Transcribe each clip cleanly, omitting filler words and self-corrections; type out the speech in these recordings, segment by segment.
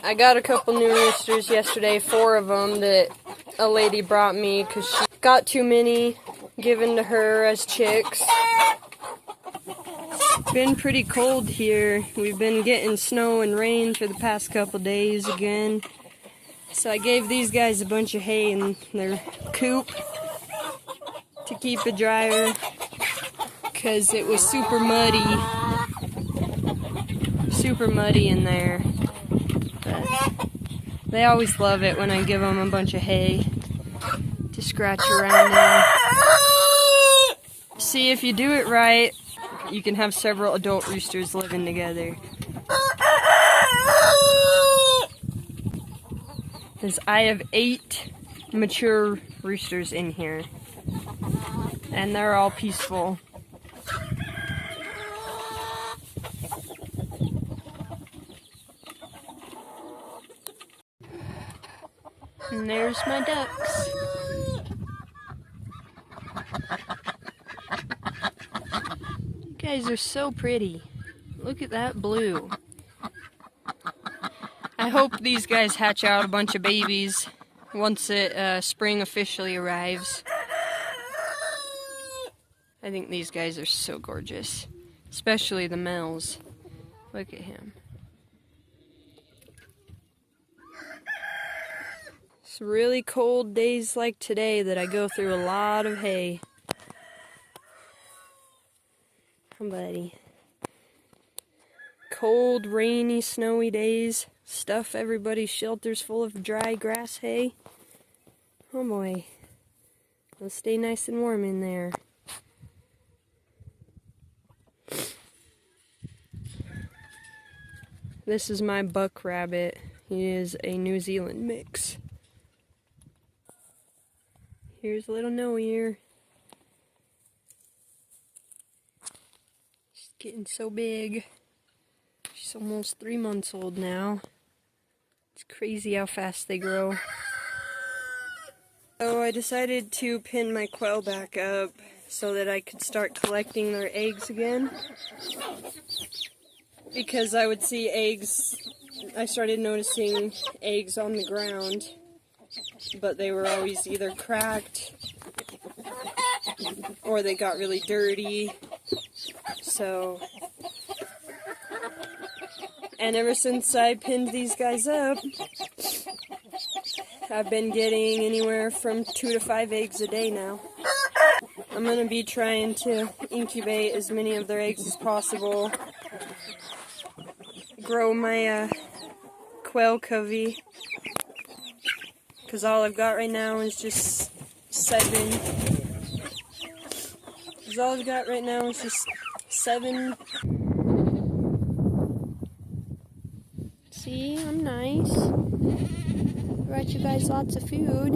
I got a couple new roosters yesterday, 4 of them that a lady brought me because she got too many given to her as chicks. It's been pretty cold here. We've been getting snow and rain for the past couple days again. So I gave these guys a bunch of hay in their coop to keep it drier because it was super muddy in there. But they always love it when I give them a bunch of hay to scratch around in. See, if you do it right, you can have several adult roosters living together. Because I have 8 mature roosters in here, and they're all peaceful. And there's my ducks. You guys are so pretty. Look at that blue. I hope these guys hatch out a bunch of babies once spring officially arrives. I think these guys are so gorgeous, especially the males. Look at him. It's really cold days like today that I go through a lot of hay. Come, buddy. Cold, rainy, snowy days. Stuff everybody's shelters full of dry grass hay. Oh boy. It'll stay nice and warm in there. This is my buck rabbit. He is a New Zealand mix. Here's little Noe here. She's getting so big. She's almost 3 months old now. It's crazy how fast they grow. So I decided to pin my quail back up so that I could start collecting their eggs again. Because I would see eggs, I started noticing eggs on the ground, but they were always either cracked or they got really dirty. So, and ever since I pinned these guys up, I've been getting anywhere from 2 to 5 eggs a day now. I'm going to be trying to incubate as many of their eggs as possible. Grow my quail covey. Because all I've got right now is just 7. Because all I've got right now is just 7. See, I'm nice. Brought you guys lots of food.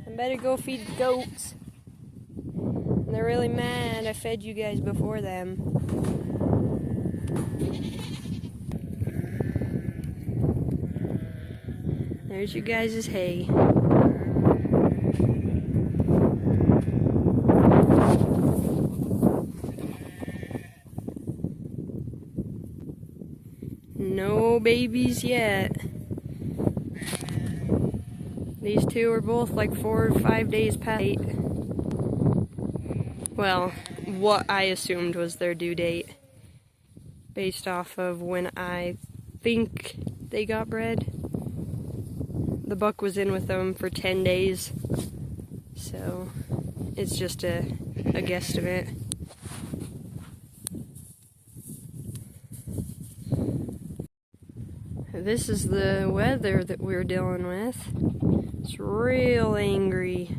I better go feed the goats. They're really mad I fed you guys before them. There's your guys' hay. No babies yet. These 2 are both like 4 or 5 days past 8. Well, what I assumed was their due date, based off of when I think they got bred. The buck was in with them for 10 days, so it's just a guesstimate. This is the weather that we're dealing with. It's real angry.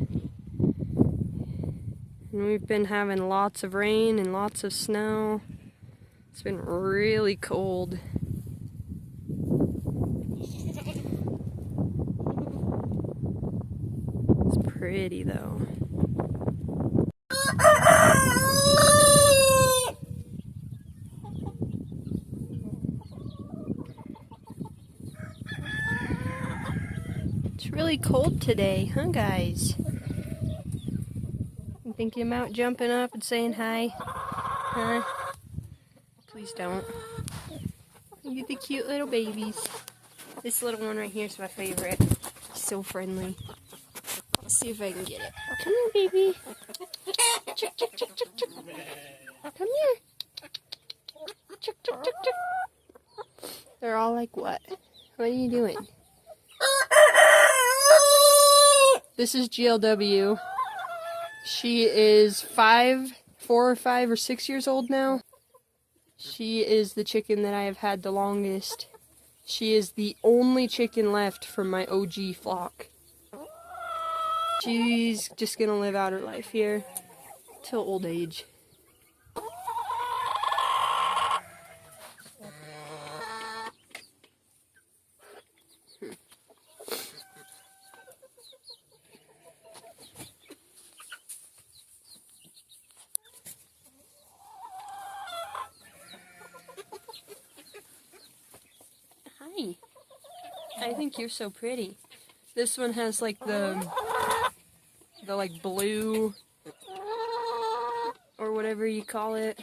And we've been having lots of rain and lots of snow. It's been really cold. It's pretty though. It's really cold today, huh guys? Thinking about jumping up and saying hi? Huh? Please don't. Look at the cute little babies. This little one right here is my favorite. He's so friendly. Let's see if I can get it. Come here, baby. Chick, chick, chick, chick, chick. Come here. Chick, chick, chick, chick. They're all like, what? What are you doing? This is GLW. She is 4 or 5 or 6 years old now. She is the chicken that I have had the longest. She is the only chicken left from my OG flock. She's just gonna live out her life here till old age. Hi. I think you're so pretty. This one has like the like blue or whatever you call it.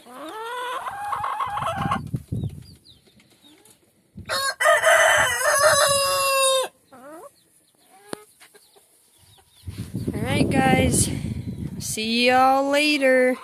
Alright guys, see y'all later.